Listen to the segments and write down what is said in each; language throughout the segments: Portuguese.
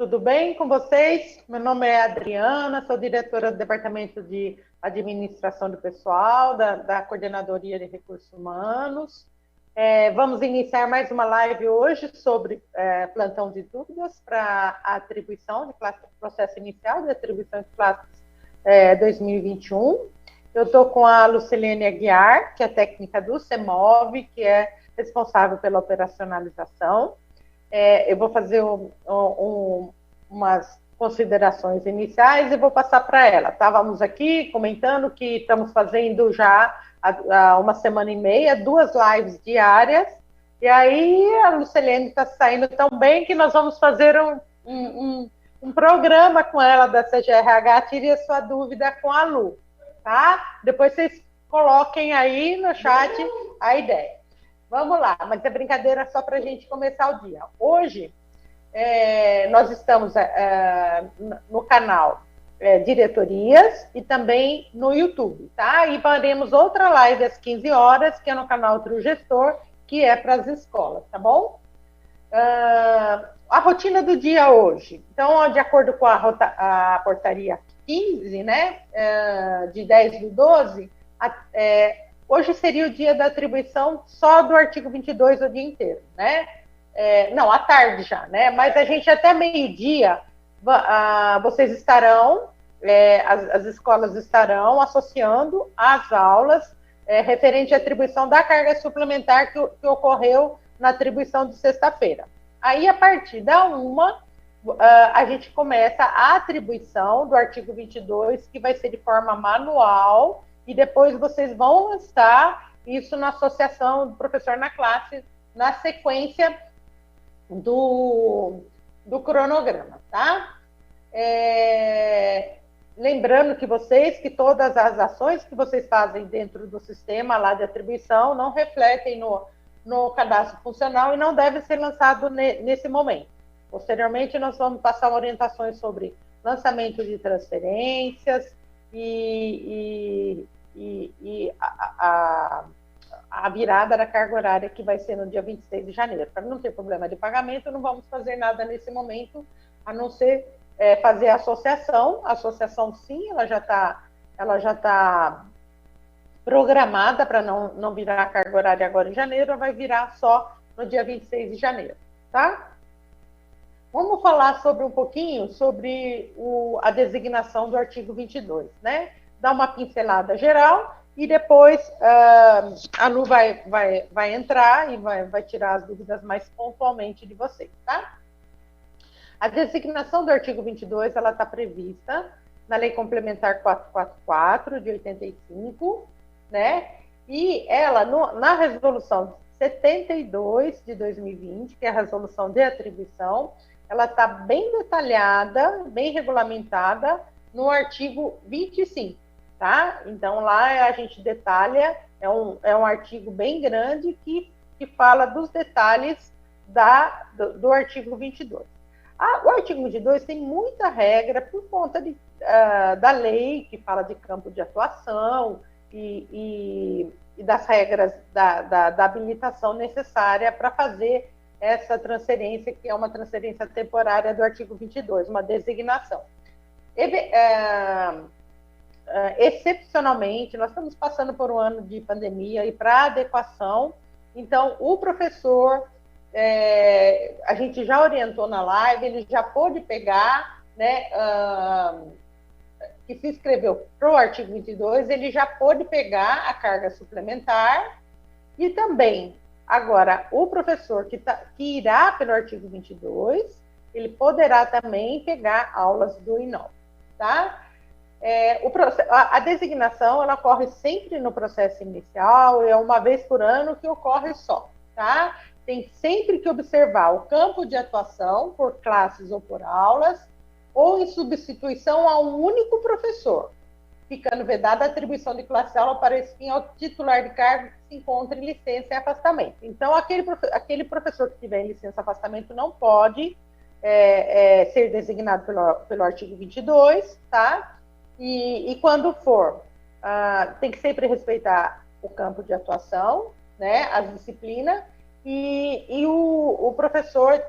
Tudo bem com vocês? Meu nome é Adriana, sou diretora do Departamento de Administração do Pessoal, da Coordenadoria de Recursos Humanos. Vamos iniciar mais uma live hoje sobre plantão de dúvidas para a atribuição de classe, processo inicial de atribuição de classes 2021. Eu estou com a Lucilene Aguiar, que é técnica do CEMOV, que é responsável pela operacionalização. Eu vou fazer umas considerações iniciais e vou passar para ela. Estávamos aqui comentando que estamos fazendo já há uma semana e meia 2 lives diárias, e aí a Lucilene está saindo tão bem que nós vamos fazer um programa com ela da CGRH. Tire a sua dúvida com a Lu, tá? Depois vocês coloquem aí no chat a ideia. Vamos lá, mas é brincadeira só para a gente começar o dia. Hoje, nós estamos no canal Diretorias e também no YouTube, tá? E faremos outra live às 15 horas, que é no canal Trio Gestor, que é para as escolas, tá bom? A rotina do dia hoje. Então, de acordo com a portaria 15, né, de 10/12, hoje seria o dia da atribuição só do artigo 22 o dia inteiro, né? Não, à tarde já, né? Mas a gente até meio-dia, vocês estarão, as escolas estarão associando as aulas referente à atribuição da carga suplementar que ocorreu na atribuição de sexta-feira. Aí, a partir da 1h, a gente começa a atribuição do artigo 22, que vai ser de forma manual, e depois vocês vão lançar isso na associação do professor na classe, na sequência do cronograma, tá? Lembrando que todas as ações que vocês fazem dentro do sistema lá de atribuição não refletem no cadastro funcional e não devem ser lançados nesse momento. Posteriormente, nós vamos passar orientações sobre lançamento de transferências e a virada da carga horária, que vai ser no dia 26 de janeiro. Para não ter problema de pagamento, não vamos fazer nada nesse momento, a não ser fazer a associação. A associação, sim, ela já está programada para não virar a carga horária agora em janeiro, vai virar só no dia 26 de janeiro, tá? Vamos falar um pouquinho sobre a designação do artigo 22, né? Dar uma pincelada geral e depois a Lu vai entrar e vai tirar as dúvidas mais pontualmente de vocês, tá? A designação do artigo 22, ela está prevista na Lei Complementar 444, de 85, né? E ela, na Resolução 72 de 2020, que é a Resolução de Atribuição, ela está bem detalhada, bem regulamentada no artigo 25, tá? Então, lá a gente detalha, é um artigo bem grande que fala dos detalhes do artigo 22. O artigo 22 tem muita regra por conta da lei, que fala de campo de atuação e das regras da habilitação necessária para fazer essa transferência, que é uma transferência temporária do artigo 22, uma designação. Excepcionalmente, nós estamos passando por um ano de pandemia e para adequação, então o professor, a gente já orientou na live, ele já pôde pegar, né, que se inscreveu para o artigo 22, ele já pôde pegar a carga suplementar e também, agora, o professor que irá pelo artigo 22, ele poderá também pegar aulas do INOP, tá? A designação, ela ocorre sempre no processo inicial, é uma vez por ano que ocorre só, tá? Tem sempre que observar o campo de atuação por classes ou por aulas, ou em substituição a um único professor, ficando vedada a atribuição de classe-aula para esse fim ao titular de cargo que se encontra em licença e afastamento. Então, aquele professor que estiver em licença e afastamento não pode ser designado pelo artigo 22, tá? E quando for, tem que sempre respeitar o campo de atuação, né, as disciplinas, e o professor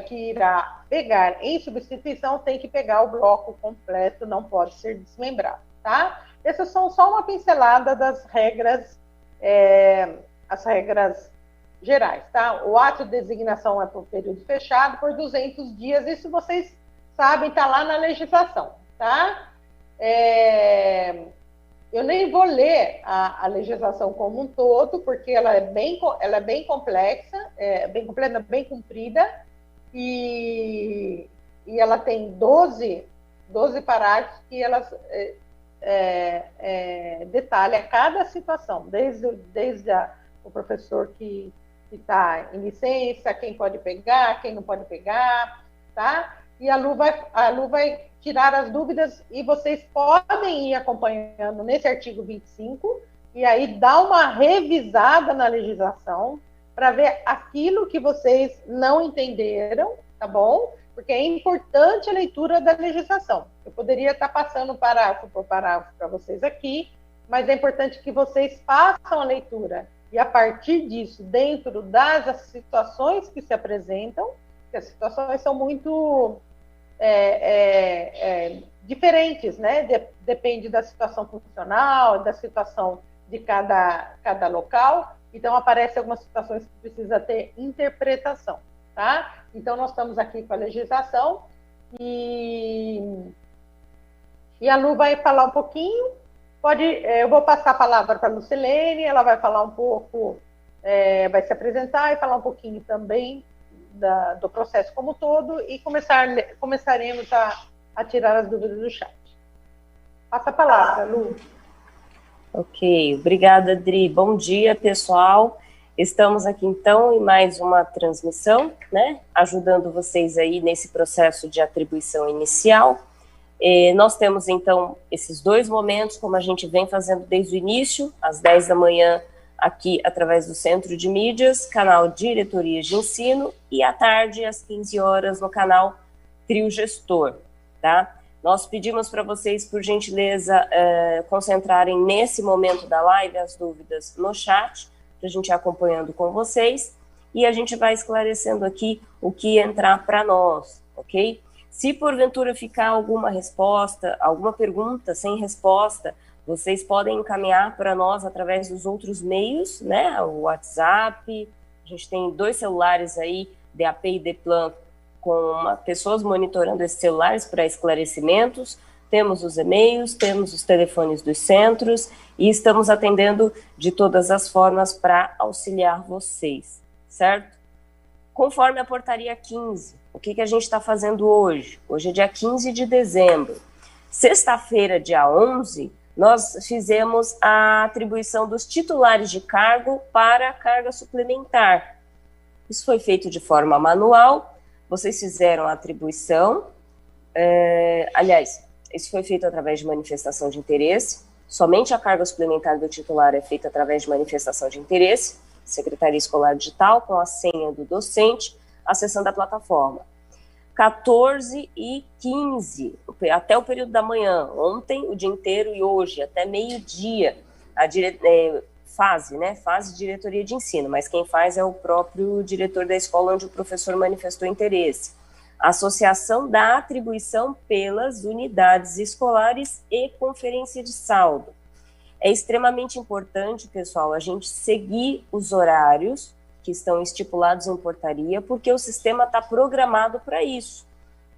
que irá pegar em substituição tem que pegar o bloco completo, não pode ser desmembrado, tá? Essas são só uma pincelada das regras, as regras gerais, tá? O ato de designação é por período fechado, por 200 dias, isso vocês sabem, tá lá na legislação, tá? Eu nem vou ler a legislação como um todo, porque ela é bem complexa, bem comprida, e ela tem 12 parágrafos que elas detalha cada situação, desde o professor que está em licença, quem pode pegar, quem não pode pegar, tá? E a Lu vai tirar as dúvidas e vocês podem ir acompanhando nesse artigo 25 e aí dar uma revisada na legislação para ver aquilo que vocês não entenderam, tá bom? Porque é importante a leitura da legislação. Eu poderia estar passando parágrafo por parágrafo para vocês aqui, mas é importante que vocês façam a leitura e, a partir disso, dentro das situações que se apresentam, que as situações são muito diferentes, né? Depende da situação funcional, da situação de cada local. Então, aparecem algumas situações que precisa ter interpretação, tá? Então, nós estamos aqui com a legislação e a Lu vai falar um pouquinho. Eu vou passar a palavra para a Lucilene, ela vai falar um pouco, vai se apresentar e falar um pouquinho também do processo como todo e começaremos a tirar as dúvidas do chat. Passa a palavra, Lu. Ok, obrigada, Adri. Bom dia, pessoal. Estamos aqui, então, em mais uma transmissão, né, ajudando vocês aí nesse processo de atribuição inicial. Nós temos, então, esses dois momentos, como a gente vem fazendo desde o início, às 10 da manhã, aqui através do Centro de Mídias, canal Diretorias de Ensino, e à tarde, às 15 horas, no canal Trio Gestor, tá? Nós pedimos para vocês, por gentileza, concentrarem nesse momento da live as dúvidas no chat, para a gente ir acompanhando com vocês, e a gente vai esclarecendo aqui o que entrar para nós, ok? Se porventura ficar alguma resposta, alguma pergunta sem resposta, vocês podem encaminhar para nós através dos outros meios, né? O WhatsApp, a gente tem 2 celulares aí, DAP e Deplan, com pessoas monitorando esses celulares para esclarecimentos, temos os e-mails, temos os telefones dos centros e estamos atendendo de todas as formas para auxiliar vocês, certo? Conforme a portaria 15, o que a gente está fazendo hoje? Hoje é dia 15 de dezembro. Sexta-feira, dia 11, nós fizemos a atribuição dos titulares de cargo para a carga suplementar. Isso foi feito de forma manual, vocês fizeram a atribuição, aliás, isso foi feito através de manifestação de interesse, somente a carga suplementar do titular é feita através de manifestação de interesse, Secretaria Escolar Digital, com a senha do docente, acessando a plataforma. 14 e 15, até o período da manhã, ontem, o dia inteiro e hoje, até meio-dia, fase de diretoria de ensino, mas quem faz é o próprio diretor da escola onde o professor manifestou interesse. Associação da atribuição pelas unidades escolares e conferência de saldo. É extremamente importante, pessoal, a gente seguir os horários que estão estipulados em portaria, porque o sistema está programado para isso.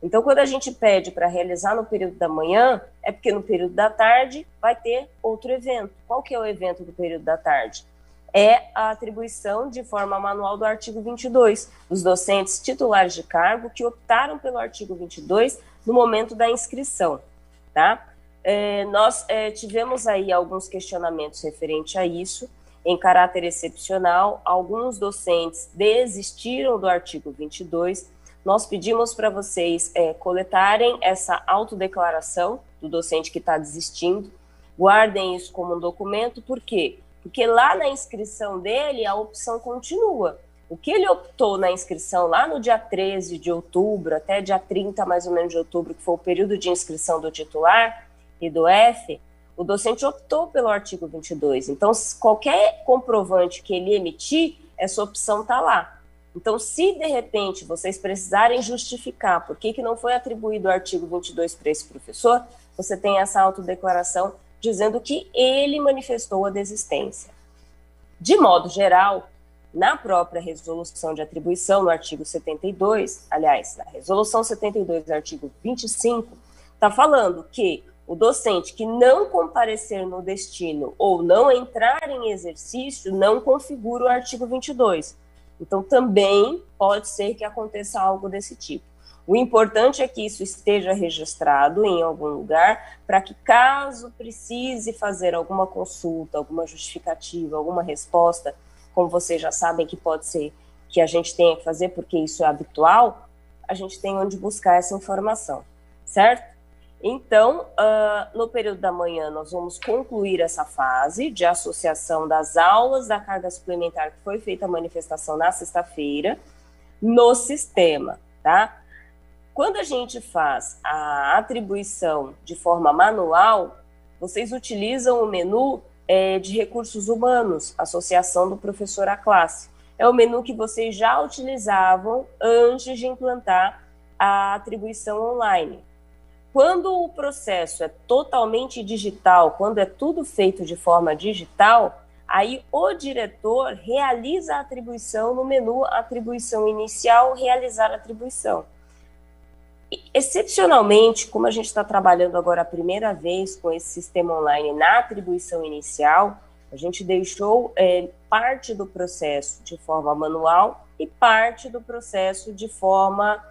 Então, quando a gente pede para realizar no período da manhã, é porque no período da tarde vai ter outro evento. Qual que é o evento do período da tarde? É a atribuição de forma manual do artigo 22, dos docentes titulares de cargo que optaram pelo artigo 22 no momento da inscrição, tá? Nós tivemos aí alguns questionamentos referentes a isso, em caráter excepcional, alguns docentes desistiram do artigo 22, nós pedimos para vocês coletarem essa autodeclaração do docente que está desistindo, guardem isso como um documento, por quê? Porque lá na inscrição dele a opção continua. O que ele optou na inscrição lá no dia 13 de outubro, até dia 30 mais ou menos de outubro, que foi o período de inscrição do titular e do F, o docente optou pelo artigo 22. Então, qualquer comprovante que ele emitir essa opção está lá. Então, se de repente vocês precisarem justificar por que não foi atribuído o artigo 22 para esse professor, você tem essa autodeclaração dizendo que ele manifestou a desistência. De modo geral, na própria resolução de atribuição, no artigo 72, aliás, na resolução 72, artigo 25, está falando que o docente que não comparecer no destino ou não entrar em exercício não configura o artigo 22. Então, também pode ser que aconteça algo desse tipo. O importante é que isso esteja registrado em algum lugar, para que, caso precise fazer alguma consulta, alguma justificativa, alguma resposta, como vocês já sabem que pode ser que a gente tenha que fazer, porque isso é habitual, a gente tem onde buscar essa informação, certo? Então, no período da manhã, nós vamos concluir essa fase de associação das aulas da carga suplementar, que foi feita a manifestação na sexta-feira, no sistema, tá? Quando a gente faz a atribuição de forma manual, vocês utilizam o menu de recursos humanos, associação do professor à classe. É o menu que vocês já utilizavam antes de implantar a atribuição online. Quando o processo é totalmente digital, quando é tudo feito de forma digital, aí o diretor realiza a atribuição no menu atribuição inicial, realizar a atribuição. Excepcionalmente, como a gente está trabalhando agora a primeira vez com esse sistema online na atribuição inicial, a gente deixou parte do processo de forma manual e parte do processo de forma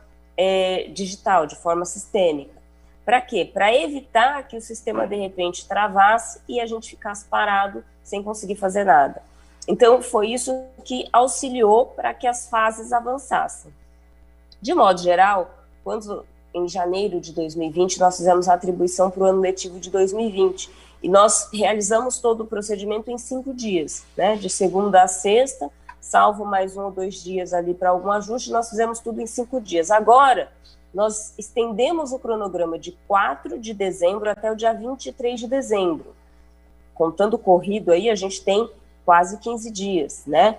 digital, de forma sistêmica. Para quê? Para evitar que o sistema, de repente, travasse e a gente ficasse parado sem conseguir fazer nada. Então, foi isso que auxiliou para que as fases avançassem. De modo geral, quando em janeiro de 2020 nós fizemos a atribuição para o ano letivo de 2020 e nós realizamos todo o procedimento em 5 dias, né? De segunda a sexta, salvo mais 1 ou 2 dias ali para algum ajuste, nós fizemos tudo em 5 dias. Agora, nós estendemos o cronograma de 4 de dezembro até o dia 23 de dezembro. Contando corrido aí, a gente tem quase 15 dias, né?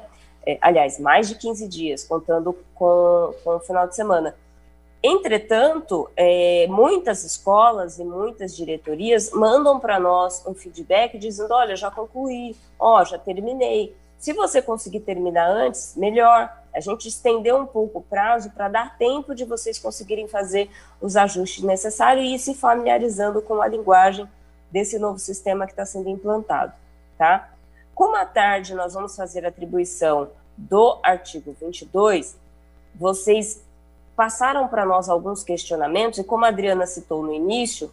Aliás, mais de 15 dias, contando com o final de semana. Entretanto, muitas escolas e muitas diretorias mandam para nós um feedback dizendo, olha, já concluí, já terminei. Se você conseguir terminar antes, melhor. A gente estendeu um pouco o prazo para dar tempo de vocês conseguirem fazer os ajustes necessários e ir se familiarizando com a linguagem desse novo sistema que está sendo implantado, tá? Como à tarde nós vamos fazer a atribuição do artigo 22, vocês passaram para nós alguns questionamentos, e como a Adriana citou no início,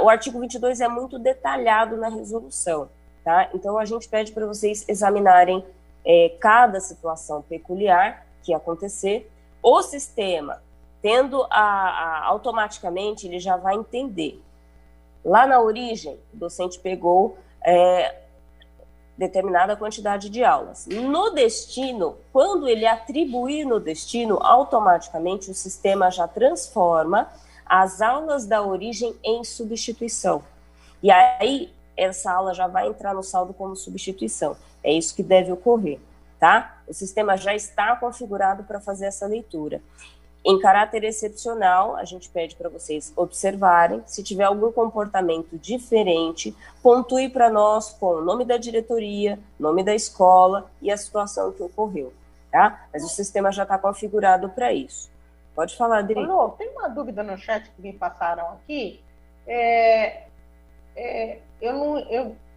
o artigo 22 é muito detalhado na resolução, tá? Então, a gente pede para vocês examinarem cada situação peculiar que acontecer. O sistema, tendo automaticamente, ele já vai entender. Lá na origem, o docente pegou determinada quantidade de aulas. No destino, quando ele atribuir no destino, automaticamente o sistema já transforma as aulas da origem em substituição. E aí, essa aula já vai entrar no saldo como substituição. É isso que deve ocorrer, tá? O sistema já está configurado para fazer essa leitura. Em caráter excepcional, a gente pede para vocês observarem. Se tiver algum comportamento diferente, pontue para nós com o nome da diretoria, nome da escola e a situação que ocorreu, tá? Mas o sistema já está configurado para isso. Pode falar, Adri. Alô, tem uma dúvida no chat que me passaram aqui.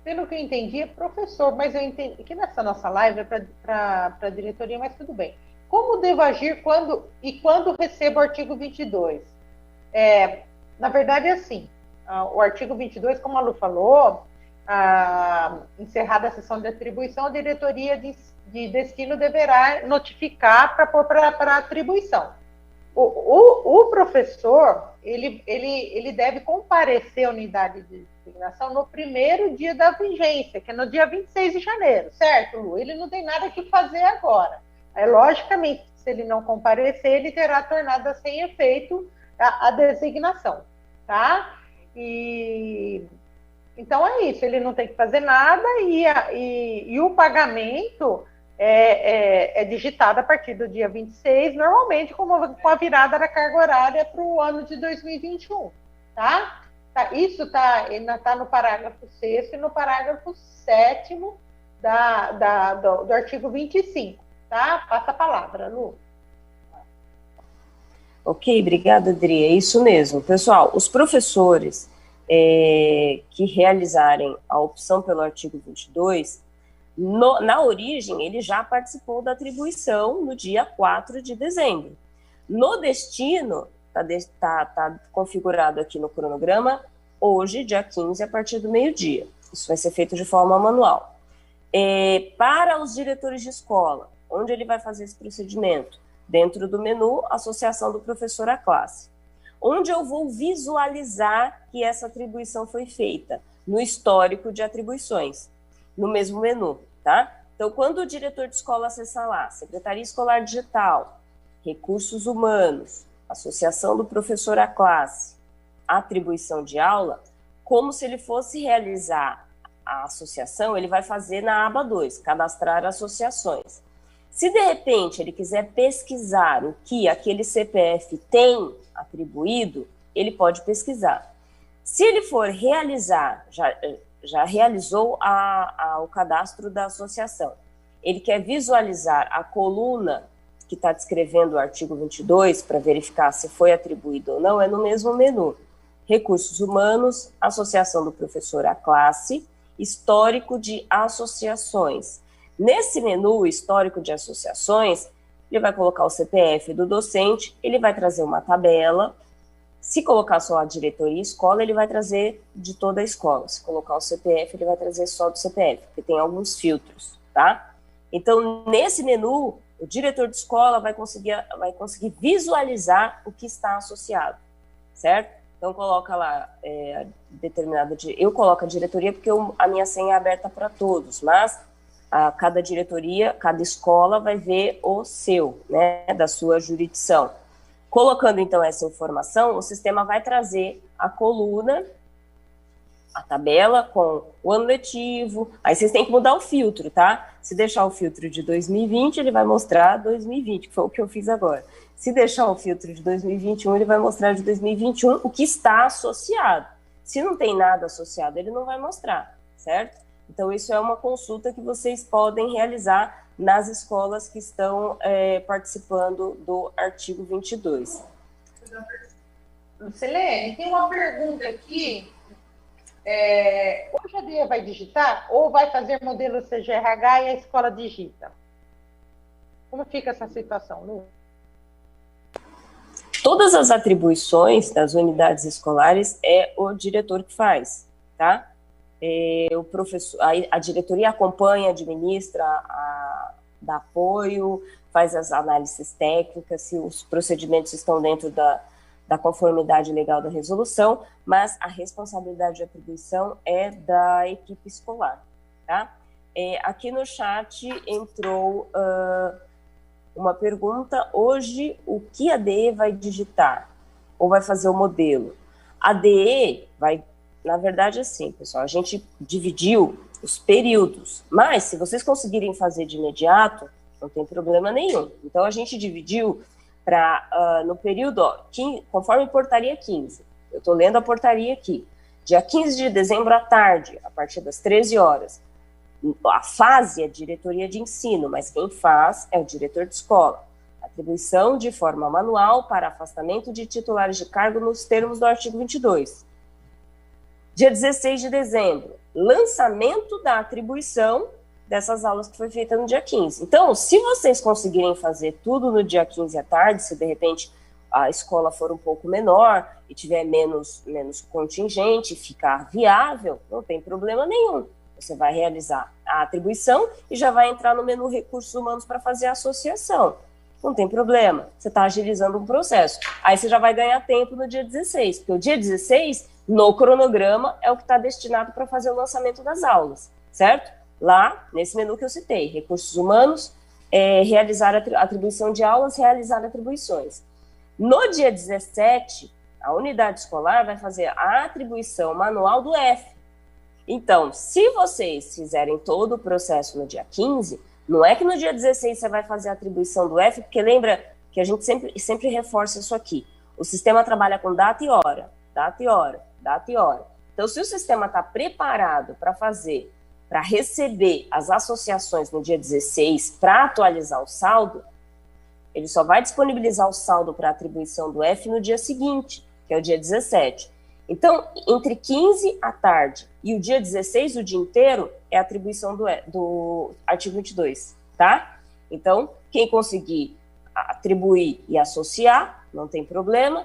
Pelo que eu entendi, é professor, mas eu entendi que nessa nossa live é para a diretoria, mas tudo bem. Como devo agir quando recebo o artigo 22? Na verdade, é assim, o artigo 22, como a Lu falou, encerrada a sessão de atribuição, a diretoria de destino deverá notificar para pôr para atribuição. O professor, ele deve comparecer à unidade de designação no primeiro dia da vigência, que é no dia 26 de janeiro, certo, Lu? Ele não tem nada que fazer agora. Logicamente, se ele não comparecer, ele terá tornado sem efeito a designação, tá? Então é isso, ele não tem que fazer nada e o pagamento é digitada a partir do dia 26, normalmente com a virada da carga horária para o ano de 2021, tá? Isso está no parágrafo 6º e no parágrafo 7º do artigo 25, tá? Passa a palavra, Lu. Ok, obrigada, Adri. É isso mesmo. Pessoal, os professores que realizarem a opção pelo artigo 22, na origem, ele já participou da atribuição no dia 4 de dezembro. No destino, está configurado aqui no cronograma, hoje, dia 15, a partir do meio-dia. Isso vai ser feito de forma manual. Para os diretores de escola, onde ele vai fazer esse procedimento? Dentro do menu, associação do professor à classe. Onde eu vou visualizar que essa atribuição foi feita? No histórico de atribuições, no mesmo menu, tá? Então, quando o diretor de escola acessar lá, Secretaria Escolar Digital, Recursos Humanos, associação do professor à classe, atribuição de aula, como se ele fosse realizar a associação, ele vai fazer na aba 2, cadastrar associações. Se, de repente, ele quiser pesquisar o que aquele CPF tem atribuído, ele pode pesquisar. Se ele for realizar, já realizou o cadastro da associação, ele quer visualizar a coluna que está descrevendo o artigo 22 para verificar se foi atribuído ou não, é no mesmo menu. Recursos Humanos, associação do professor à classe, histórico de associações. Nesse menu histórico de associações, ele vai colocar o CPF do docente, ele vai trazer uma tabela. Se colocar só a diretoria e escola, ele vai trazer de toda a escola. Se colocar o CPF, ele vai trazer só do CPF, porque tem alguns filtros, tá? Então, nesse menu, o diretor de escola vai conseguir visualizar o que está associado, certo? Então, coloca lá eu coloco a diretoria porque a minha senha é aberta para todos, mas cada diretoria, cada escola vai ver o seu, né, da sua jurisdição. Colocando, então, essa informação, o sistema vai trazer a coluna, a tabela com o ano letivo. Aí vocês têm que mudar o filtro, tá? Se deixar o filtro de 2020, ele vai mostrar 2020, que foi o que eu fiz agora. Se deixar o filtro de 2021, ele vai mostrar de 2021 o que está associado. Se não tem nada associado, ele não vai mostrar, certo? Então, isso é uma consulta que vocês podem realizar nas escolas que estão participando do artigo 22. Lucilene, tem uma pergunta aqui. Hoje a DE vai digitar ou vai fazer modelo CGRH e a escola digita? Como fica essa situação, Lu? Todas as atribuições das unidades escolares é o diretor que faz, tá? O professor, a diretoria acompanha, administra, dá apoio, faz as análises técnicas, se os procedimentos estão dentro da conformidade legal da resolução, mas a responsabilidade de atribuição é da equipe escolar, tá? Aqui no chat entrou uma pergunta, hoje o que a DE vai digitar? Ou vai fazer o modelo? A DE vai, na verdade, assim, pessoal, a gente dividiu os períodos, mas se vocês conseguirem fazer de imediato, não tem problema nenhum. Então, a gente dividiu para, no período, conforme portaria 15, eu estou lendo a portaria aqui, dia 15 de dezembro à tarde, a partir das 13 horas, a fase é diretoria de ensino, mas quem faz é o diretor de escola. Atribuição de forma manual para afastamento de titulares de cargo nos termos do artigo 22. Dia 16 de dezembro, lançamento da atribuição dessas aulas que foi feita no dia 15. Então, se vocês conseguirem fazer tudo no dia 15 à tarde, se de repente a escola for um pouco menor e tiver menos contingente, ficar viável, não tem problema nenhum. Você vai realizar a atribuição e já vai entrar no menu Recursos Humanos para fazer a associação. Não tem problema, você está agilizando um processo. Aí você já vai ganhar tempo no dia 16, porque o dia 16, no cronograma, é o que está destinado para fazer o lançamento das aulas, certo? Lá, nesse menu que eu citei, Recursos Humanos, realizar a atribuição de aulas, realizar atribuições. No dia 17, a unidade escolar vai fazer a atribuição manual do F. Então, se vocês fizerem todo o processo no dia 15, Não é que no dia 16 você vai fazer a atribuição do F, porque lembra que a gente sempre reforça isso aqui. O sistema trabalha com data e hora, data e hora, data e hora. Então, se o sistema está preparado para receber as associações no dia 16 para atualizar o saldo, ele só vai disponibilizar o saldo para atribuição do F no dia seguinte, que é o dia 17. Então, entre 15 à tarde e o dia 16, o dia inteiro, é a atribuição do artigo 22, tá? Então, quem conseguir atribuir e associar, não tem problema,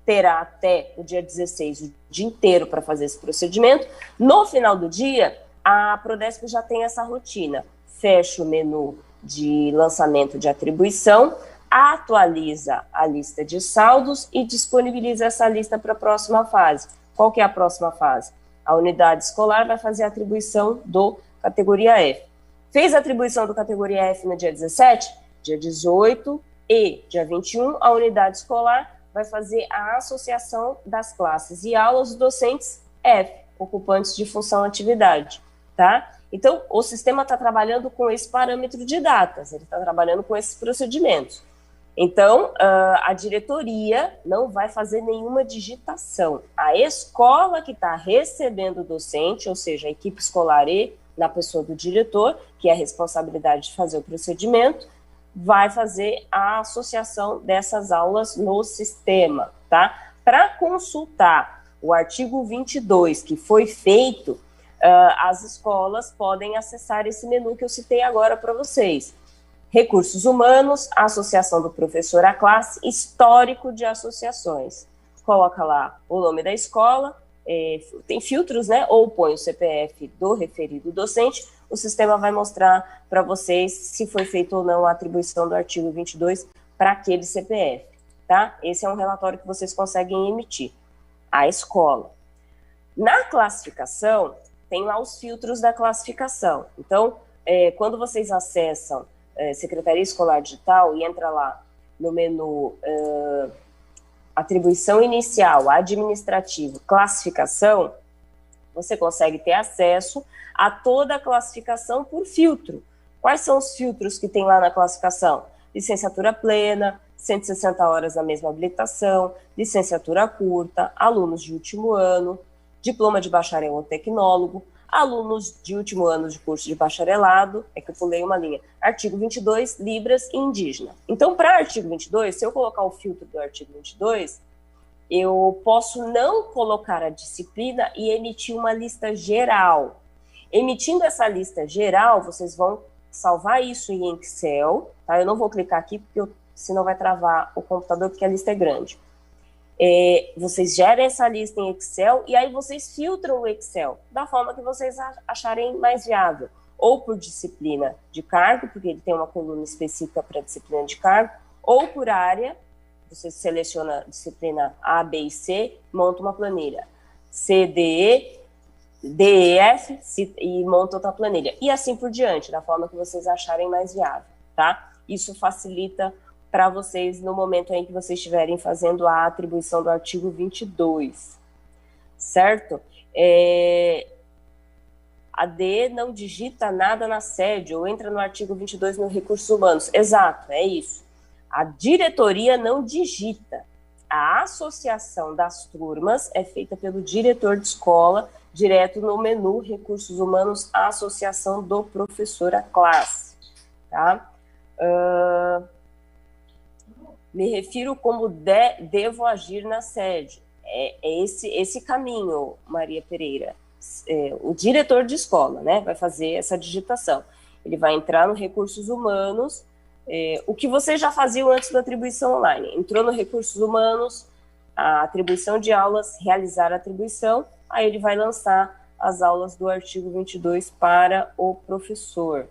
terá até o dia 16, o dia inteiro para fazer esse procedimento. No final do dia, a Prodesp já tem essa rotina. Fecha o menu de lançamento de atribuição, atualiza a lista de saldos e disponibiliza essa lista para a próxima fase. Qual que é a próxima fase? A unidade escolar vai fazer a atribuição do categoria F. Fez a atribuição do categoria F no dia 17, dia 18 e dia 21, a unidade escolar vai fazer a associação das classes e aulas dos docentes F, ocupantes de função atividade, tá? Então, o sistema está trabalhando com esse parâmetro de datas, ele está trabalhando com esses procedimentos. Então, a diretoria não vai fazer nenhuma digitação. A escola que está recebendo o docente, ou seja, a equipe escolar e na pessoa do diretor, que é a responsabilidade de fazer o procedimento, vai fazer a associação dessas aulas no sistema, tá? Para consultar o artigo 22 que foi feito, as escolas podem acessar esse menu que eu citei agora para vocês. Recursos humanos, associação do professor à classe, histórico de associações. Coloca lá o nome da escola, tem filtros, né? Ou põe o CPF do referido docente, o sistema vai mostrar para vocês se foi feita ou não a atribuição do artigo 22 para aquele CPF, tá? Esse é um relatório que vocês conseguem emitir. A escola. Na classificação, tem lá os filtros da classificação. Então, quando vocês acessam Secretaria Escolar Digital e entra lá no menu atribuição inicial, administrativo, classificação, você consegue ter acesso a toda a classificação por filtro. Quais são os filtros que tem lá na classificação? Licenciatura plena, 160 horas na mesma habilitação, licenciatura curta, alunos de último ano, diploma de bacharel ou tecnólogo, alunos de último ano de curso de bacharelado, é que eu pulei uma linha, artigo 22, Libras e indígena. Então, para artigo 22, se eu colocar o filtro do artigo 22, eu posso não colocar a disciplina e emitir uma lista geral. Emitindo essa lista geral, vocês vão salvar isso em Excel, tá? Eu não vou clicar aqui, porque senão vai travar o computador, porque a lista é grande. Vocês gerem essa lista em Excel e aí vocês filtram o Excel da forma que vocês acharem mais viável. Ou por disciplina de cargo, porque ele tem uma coluna específica para disciplina de cargo, ou por área, você seleciona a disciplina A, B e C, monta uma planilha. C, D, E, F e monta outra planilha. E assim por diante, da forma que vocês acharem mais viável, tá? Isso facilita para vocês no momento em que vocês estiverem fazendo a atribuição do artigo 22, certo? A D não digita nada na sede, ou entra no artigo 22 no recursos humanos. Exato, é isso. A diretoria não digita. A associação das turmas é feita pelo diretor de escola, direto no menu Recursos Humanos, a associação do professor à classe, tá? Me refiro como devo agir na sede. É esse caminho, Maria Pereira. O diretor de escola, né, vai fazer essa digitação. Ele vai entrar no Recursos Humanos, o que você já fazia antes da atribuição online. Entrou no Recursos Humanos, a atribuição de aulas, realizar a atribuição, aí ele vai lançar as aulas do artigo 22 para o professor.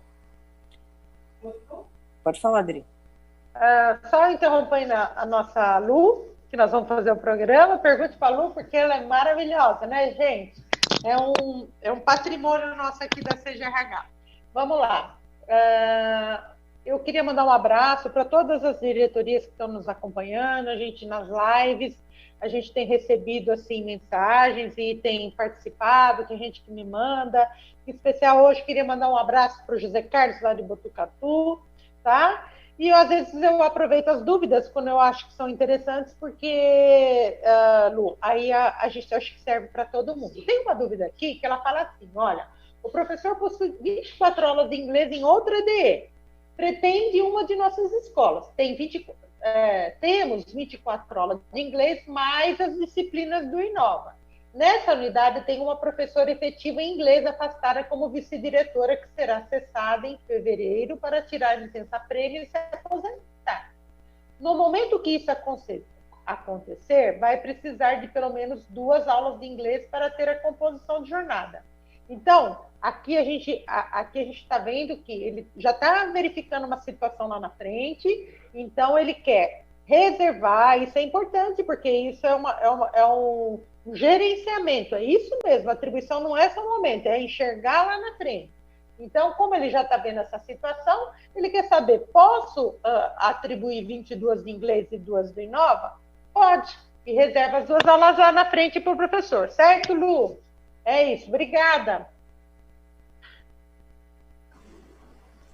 Pode falar, Adri. Só interrompendo a nossa Lu, que nós vamos fazer o programa, pergunte para a Lu, porque ela é maravilhosa, né, gente? É um patrimônio nosso aqui da CGRH. Vamos lá. Eu queria mandar um abraço para todas as diretorias que estão nos acompanhando, a gente nas lives, a gente tem recebido assim mensagens e tem participado, tem gente que me manda. Em especial hoje queria mandar um abraço para o José Carlos lá de Botucatu, tá? E às vezes eu aproveito as dúvidas quando eu acho que são interessantes, porque, Lu, aí a gente acha que serve para todo mundo. Tem uma dúvida aqui que ela fala assim, olha, o professor possui 24 aulas de inglês em outra DE, pretende uma de nossas escolas. Temos 24 aulas de inglês, mais as disciplinas do Inova. Nessa unidade tem uma professora efetiva em inglês afastada como vice-diretora, que será cessada em fevereiro para tirar licença-prêmio e se aposentar. No momento que isso acontecer, vai precisar de pelo menos 2 aulas de inglês para ter a composição de jornada. Então, aqui a gente está vendo que ele já está verificando uma situação lá na frente, então ele quer reservar, isso é importante, porque isso é um gerenciamento, é isso mesmo, a atribuição não é só um momento, é enxergar lá na frente. Então, como ele já está vendo essa situação, ele quer saber, posso atribuir 22 de inglês e 2 do Inova? Pode, e reserva as 2 aulas lá na frente para o professor, certo, Lu? É isso, obrigada.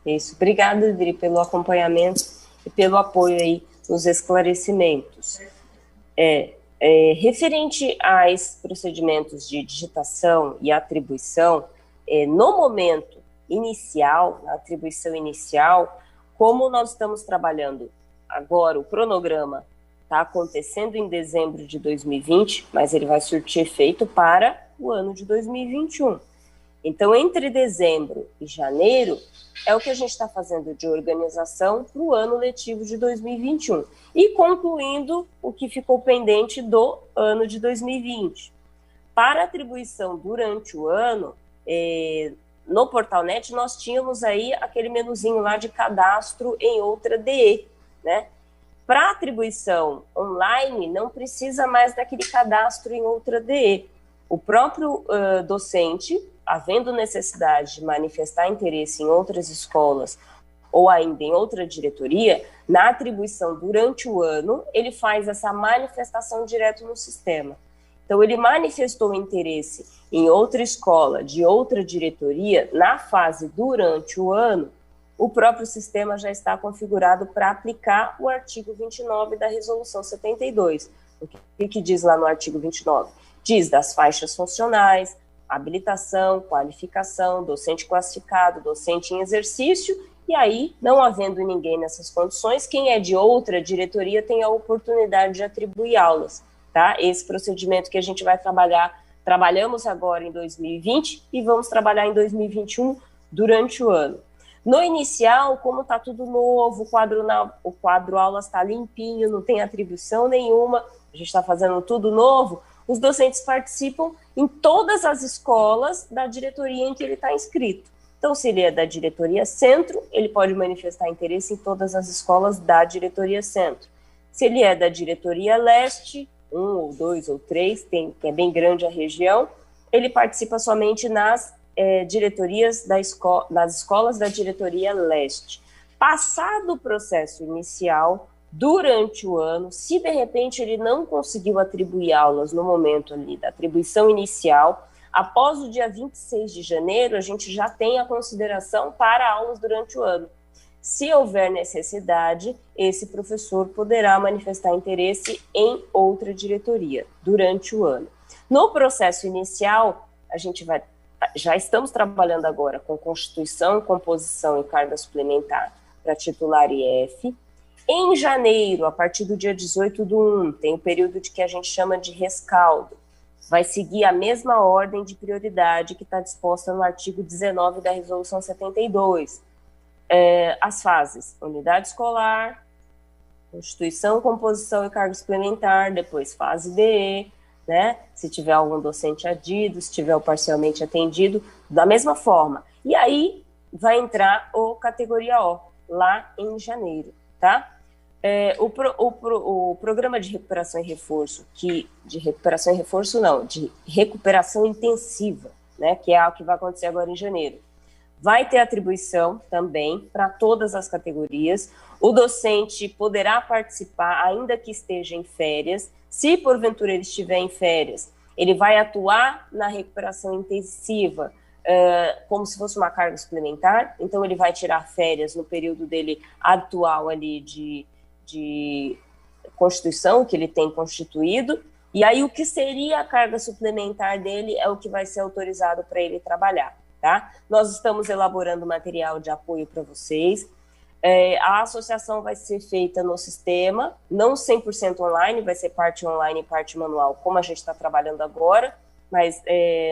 Isso, obrigada, Adri, pelo acompanhamento e pelo apoio aí nos esclarecimentos. Referente a esses procedimentos de digitação e atribuição, no momento inicial, na atribuição inicial, como nós estamos trabalhando agora, o cronograma está acontecendo em dezembro de 2020, mas ele vai surtir efeito para o ano de 2021. Então, entre dezembro e janeiro, é o que a gente está fazendo de organização para o ano letivo de 2021. E concluindo o que ficou pendente do ano de 2020. Para atribuição durante o ano, no PortalNet, nós tínhamos aí aquele menuzinho lá de cadastro em outra DE, né? Para atribuição online, não precisa mais daquele cadastro em outra DE. O próprio docente, havendo necessidade de manifestar interesse em outras escolas ou ainda em outra diretoria, na atribuição durante o ano, ele faz essa manifestação direto no sistema. Então, ele manifestou interesse em outra escola, de outra diretoria, na fase durante o ano, o próprio sistema já está configurado para aplicar o artigo 29 da Resolução 72. O que diz lá no artigo 29? Diz das faixas funcionais, habilitação, qualificação, docente classificado, docente em exercício, e aí, não havendo ninguém nessas condições, quem é de outra diretoria tem a oportunidade de atribuir aulas, tá? Esse procedimento que a gente vai trabalhamos agora em 2020 e vamos trabalhar em 2021 durante o ano. No inicial, como está tudo novo, o quadro aulas está limpinho, não tem atribuição nenhuma, a gente está fazendo tudo novo, os docentes participam em todas as escolas da diretoria em que ele está inscrito. Então, se ele é da diretoria centro, ele pode manifestar interesse em todas as escolas da diretoria centro. Se ele é da diretoria leste, 1 ou 2 ou 3, que é bem grande a região, ele participa somente nas diretorias nas escolas da diretoria leste. Passado o processo inicial, durante o ano, se de repente ele não conseguiu atribuir aulas no momento ali da atribuição inicial, após o dia 26 de janeiro, a gente já tem a consideração para aulas durante o ano. Se houver necessidade, esse professor poderá manifestar interesse em outra diretoria durante o ano. No processo inicial, já estamos trabalhando agora com constituição, composição e carga suplementar para titular e IF. Em janeiro, a partir do dia 18/1, tem o período de que a gente chama de rescaldo. Vai seguir a mesma ordem de prioridade que está disposta no artigo 19 da Resolução 72. As fases: unidade escolar, constituição, composição e cargo suplementar, depois fase DE, né? Se tiver algum docente adido, se tiver o parcialmente atendido, da mesma forma. E aí vai entrar o categoria O, lá em janeiro, tá? O programa de recuperação e reforço, de recuperação intensiva, né, que é o que vai acontecer agora em janeiro, Vai ter atribuição também para todas as categorias. O docente poderá participar, ainda que esteja em férias. Se porventura ele estiver em férias, ele vai atuar na recuperação intensiva, como se fosse uma carga suplementar. Então, ele vai tirar férias no período dele atual ali de constituição, que ele tem constituído. E aí, o que seria a carga suplementar dele é o que vai ser autorizado para ele trabalhar. Tá? Nós estamos elaborando material de apoio para vocês. A associação vai ser feita no sistema, não 100% online, vai ser parte online e parte manual, como a gente está trabalhando agora, mas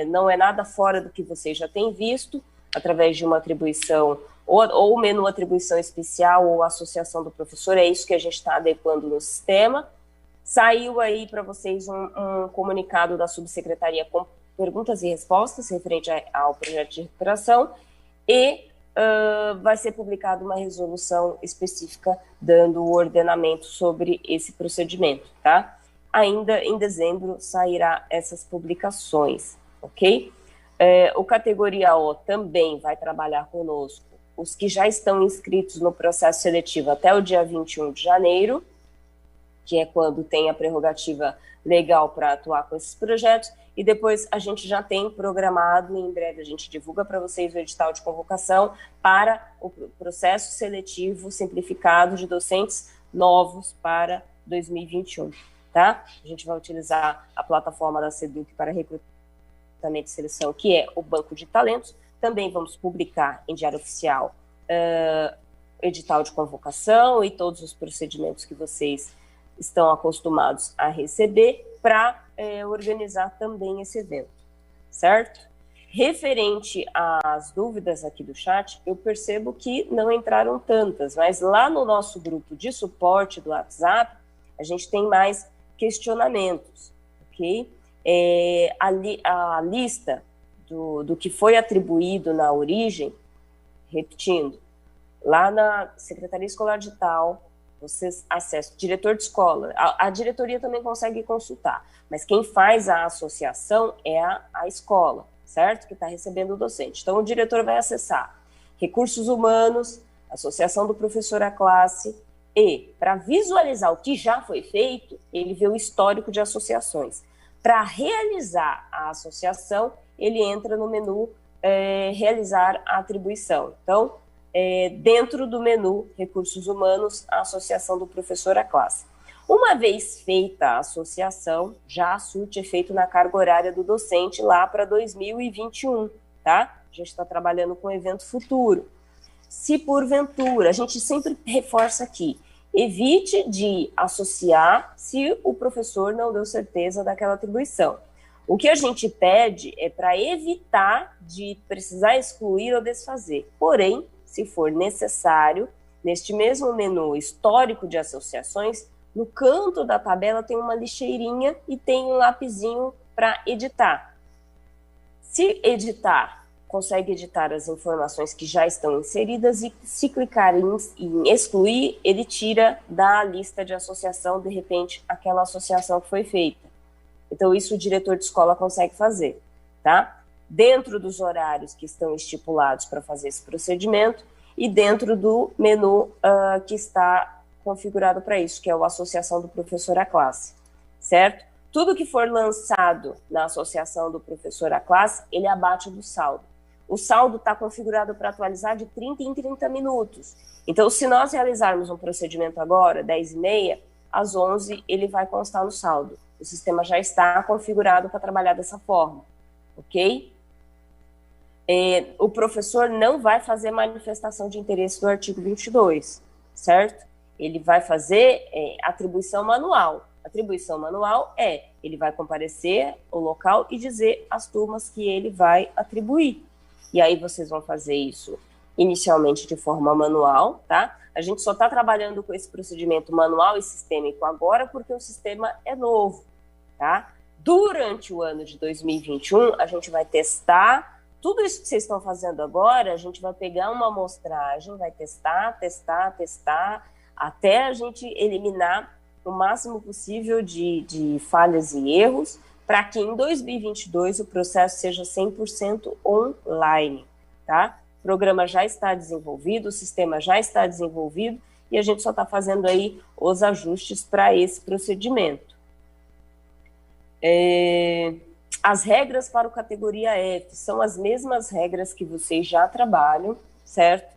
não é nada fora do que vocês já têm visto, através de uma atribuição, ou menu atribuição especial, ou associação do professor, é isso que a gente está adequando no sistema. Saiu aí para vocês um comunicado da subsecretaria com perguntas e respostas referente ao projeto de recuperação e vai ser publicada uma resolução específica dando o ordenamento sobre esse procedimento, tá? Ainda em dezembro sairá essas publicações, ok? O categoria O também vai trabalhar conosco os que já estão inscritos no processo seletivo até o dia 21 de janeiro, que é quando tem a prerrogativa legal para atuar com esses projetos, e depois a gente já tem programado, e em breve a gente divulga para vocês o edital de convocação para o processo seletivo simplificado de docentes novos para 2021, tá? A gente vai utilizar a plataforma da SEDUC para recrutamento e seleção, que é o Banco de Talentos. Também vamos publicar em Diário Oficial edital de convocação e todos os procedimentos que vocês estão acostumados a receber para organizar também esse evento, certo? Referente às dúvidas aqui do chat, eu percebo que não entraram tantas, mas lá no nosso grupo de suporte do WhatsApp, a gente tem mais questionamentos, ok? A lista do que foi atribuído na origem, repetindo, lá na Secretaria Escolar de Tal, vocês acessam, diretor de escola, a diretoria também consegue consultar, mas quem faz a associação é a escola, certo? Que está recebendo o docente. Então, o diretor vai acessar recursos humanos, associação do professor à classe, e, para visualizar o que já foi feito, ele vê o histórico de associações. Para realizar a associação, ele entra no menu realizar a atribuição. Então, dentro do menu Recursos Humanos, a associação do professor à classe. Uma vez feita a associação, já surte efeito na carga horária do docente lá para 2021, tá? A gente está trabalhando com evento futuro. Se porventura, a gente sempre reforça aqui, evite de associar se o professor não deu certeza daquela atribuição. O que a gente pede é para evitar de precisar excluir ou desfazer. Porém, se for necessário, neste mesmo menu histórico de associações, no canto da tabela tem uma lixeirinha e tem um lapisinho para editar. Se editar, consegue editar as informações que já estão inseridas e se clicar em excluir, ele tira da lista de associação, de repente, aquela associação que foi feita. Então, isso o diretor de escola consegue fazer, tá? Dentro dos horários que estão estipulados para fazer esse procedimento e dentro do menu que está configurado para isso, que é a associação do professor à classe, certo? Tudo que for lançado na associação do professor à classe, ele abate do saldo. O saldo está configurado para atualizar de 30 em 30 minutos. Então, se nós realizarmos um procedimento agora, 10h30, às 11 ele vai constar no saldo. O sistema já está configurado para trabalhar dessa forma, ok? O professor não vai fazer manifestação de interesse do artigo 22, certo? Ele vai fazer atribuição manual. Atribuição manual ele vai comparecer ao local e dizer as turmas que ele vai atribuir. E aí vocês vão fazer isso inicialmente de forma manual, tá? A gente só está trabalhando com esse procedimento manual e sistêmico agora porque o sistema é novo, tá? Durante o ano de 2021, a gente vai testar tudo isso que vocês estão fazendo agora, a gente vai pegar uma amostragem, vai testar, até a gente eliminar o máximo possível de falhas e erros, para que em 2022 o processo seja 100% online, tá? programa já está desenvolvido, o sistema já está desenvolvido, e a gente só está fazendo aí os ajustes para esse procedimento. As regras para o categoria F são as mesmas regras que vocês já trabalham, certo?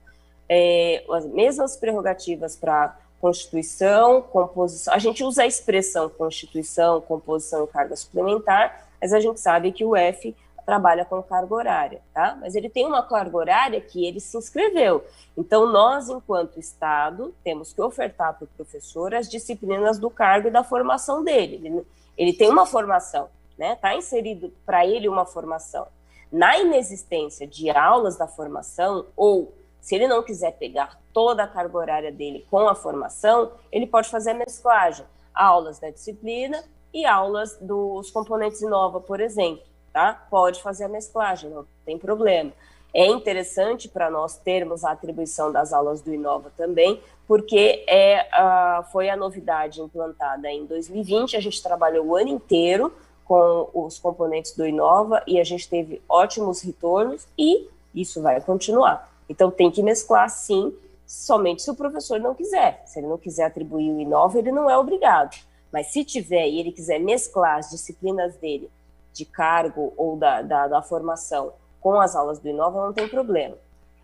As mesmas prerrogativas para Constituição, composição. A gente usa a expressão Constituição, composição e carga suplementar, mas a gente sabe que o F trabalha com carga horária, tá? Mas ele tem uma carga horária que ele se inscreveu. Então, nós, enquanto Estado, temos que ofertar para o professor as disciplinas do cargo e da formação dele. Ele tem uma formação, né? Está inserido para ele uma formação. Na inexistência de aulas da formação, ou se ele não quiser pegar toda a carga horária dele com a formação, ele pode fazer a mesclagem, aulas da disciplina e aulas dos componentes Inova, por exemplo, tá? Pode fazer a mesclagem, não tem problema. É interessante para nós termos a atribuição das aulas do Inova também, porque foi a novidade implantada em 2020, a gente trabalhou o ano inteiro com os componentes do Inova e a gente teve ótimos retornos e isso vai continuar. Então, tem que mesclar, sim, somente se o professor não quiser. Se ele não quiser atribuir o Inova, ele não é obrigado. Mas se tiver e ele quiser mesclar as disciplinas dele, de cargo ou da formação, com as aulas do Inova, não tem problema.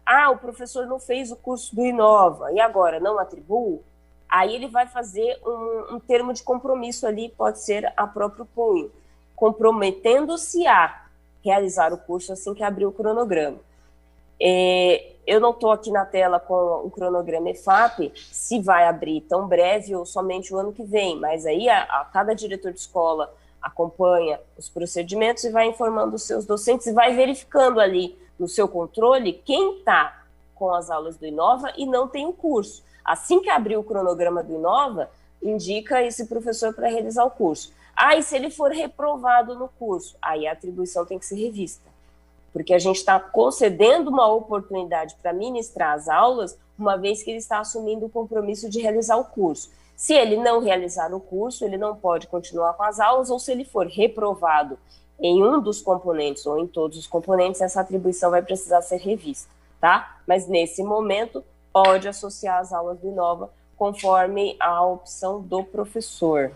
Ah, o professor não fez o curso do Inova, e agora não atribuo? Aí ele vai fazer um termo de compromisso ali, pode ser a próprio punho, comprometendo-se a realizar o curso assim que abrir o cronograma. Eu não estou aqui na tela com o cronograma EFAP, se vai abrir tão breve ou somente o ano que vem, mas aí cada diretor de escola acompanha os procedimentos e vai informando os seus docentes e vai verificando ali no seu controle quem está com as aulas do Inova e não tem o curso. Assim que abrir o cronograma do Inova, indica esse professor para realizar o curso. E se ele for reprovado no curso, aí a atribuição tem que ser revista. Porque a gente está concedendo uma oportunidade para ministrar as aulas, uma vez que ele está assumindo o compromisso de realizar o curso. Se ele não realizar o curso, ele não pode continuar com as aulas, ou se ele for reprovado em um dos componentes ou em todos os componentes, essa atribuição vai precisar ser revista, tá? Mas nesse momento, pode associar as aulas do Inova conforme a opção do professor.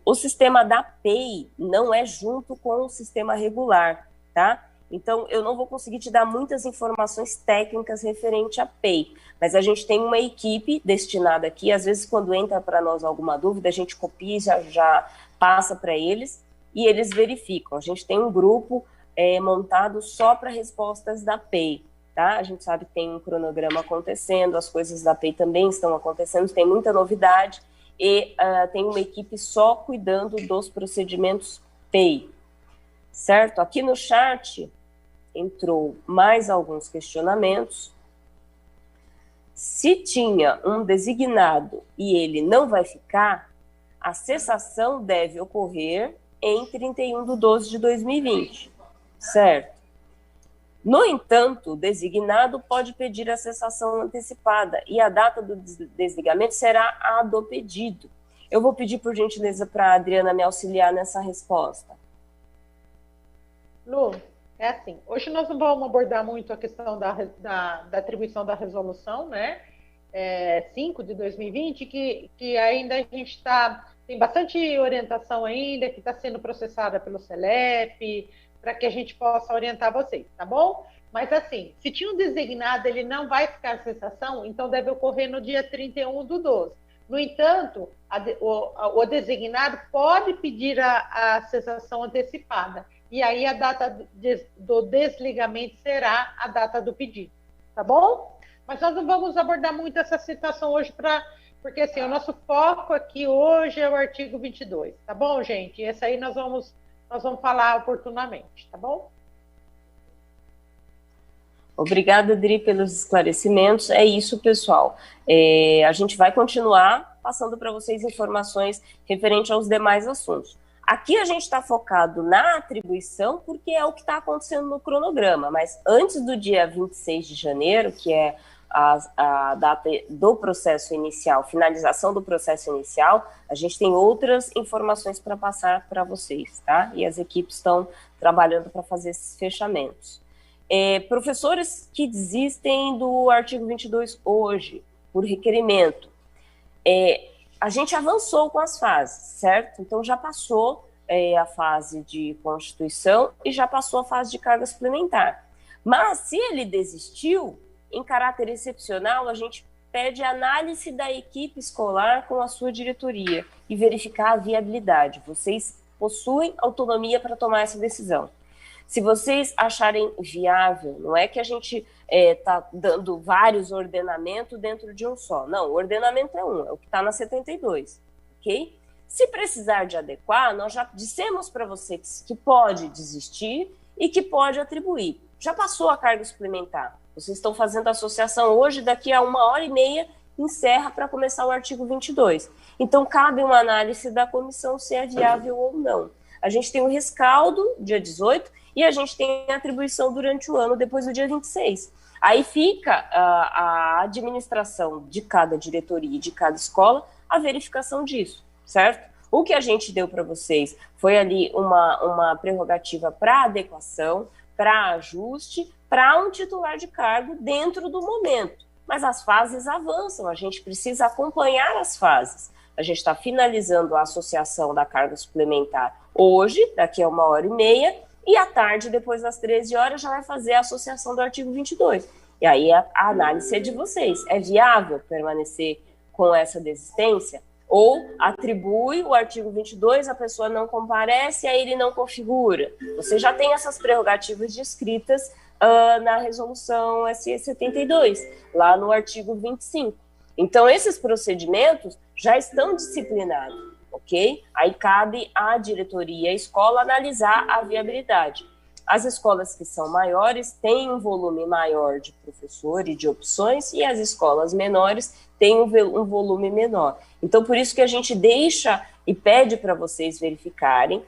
O sistema da PEI não é junto com o sistema regular, tá? Então, eu não vou conseguir te dar muitas informações técnicas referente à PEI, mas a gente tem uma equipe destinada aqui, às vezes quando entra para nós alguma dúvida, a gente copia e já passa para eles, e eles verificam. A gente tem um grupo montado só para respostas da PEI, tá? A gente sabe que tem um cronograma acontecendo, as coisas da PEI também estão acontecendo, tem muita novidade, e tem uma equipe só cuidando dos procedimentos PEI, certo? Aqui no chat entrou mais alguns questionamentos. Se tinha um designado e ele não vai ficar, a cessação deve ocorrer em 31/12/2020, certo? No entanto, o designado pode pedir a cessação antecipada e a data do desligamento será a do pedido. Eu vou pedir, por gentileza, para a Adriana me auxiliar nessa resposta. Lu, é assim, hoje nós não vamos abordar muito a questão da atribuição da resolução, né, 5 de 2020, que ainda a gente tem bastante orientação ainda, que está sendo processada pelo CELEP, para que a gente possa orientar vocês, tá bom? Mas assim, se tinha um designado, ele não vai ficar cessação, então deve ocorrer no dia 31/12. No entanto, o designado pode pedir a cessação antecipada, e aí a data do desligamento será a data do pedido, tá bom? Mas nós não vamos abordar muito essa situação hoje, porque assim, o nosso foco aqui hoje é o artigo 22, tá bom, gente? Esse aí nós vamos falar oportunamente, tá bom? Obrigada, Adri, pelos esclarecimentos. É isso, pessoal. A gente vai continuar passando para vocês informações referente aos demais assuntos. Aqui a gente está focado na atribuição, porque é o que está acontecendo no cronograma, mas antes do dia 26 de janeiro, que é a data do processo inicial, finalização do processo inicial, a gente tem outras informações para passar para vocês, tá? E as equipes estão trabalhando para fazer esses fechamentos. Professores que desistem do artigo 22 hoje, por requerimento, a gente avançou com as fases, certo? Então já passou a fase de constituição e já passou a fase de carga suplementar. Mas se ele desistiu, em caráter excepcional, a gente pede análise da equipe escolar com a sua diretoria e verificar a viabilidade. Vocês possuem autonomia para tomar essa decisão. Se vocês acharem viável, não é que a gente está dando vários ordenamentos dentro de um só. Não, o ordenamento é um, é o que está na 72, ok? Se precisar de adequar, nós já dissemos para vocês que pode desistir e que pode atribuir. Já passou a carga suplementar. Vocês estão fazendo a associação hoje, daqui a 1h30, encerra para começar o artigo 22. Então, cabe uma análise da comissão se é viável ou não. A gente tem o rescaldo, dia 18, e a gente tem a atribuição durante o ano, depois do dia 26. Aí fica a administração de cada diretoria e de cada escola a verificação disso, certo? O que a gente deu para vocês foi ali uma prerrogativa para adequação, para ajuste, para um titular de cargo dentro do momento. Mas as fases avançam, a gente precisa acompanhar as fases. A gente está finalizando a associação da carga suplementar hoje, daqui a 1h30, e à tarde, depois das 13 horas, já vai fazer a associação do artigo 22. E aí a análise é de vocês. É viável permanecer com essa desistência? Ou atribui o artigo 22, a pessoa não comparece, aí ele não configura. Você já tem essas prerrogativas descritas na resolução SE 72, lá no artigo 25. Então, esses procedimentos já estão disciplinados, ok? Aí cabe à diretoria e à escola analisar a viabilidade. As escolas que são maiores têm um volume maior de professor e de opções, e as escolas menores têm um volume menor. Então, por isso que a gente deixa e pede para vocês verificarem,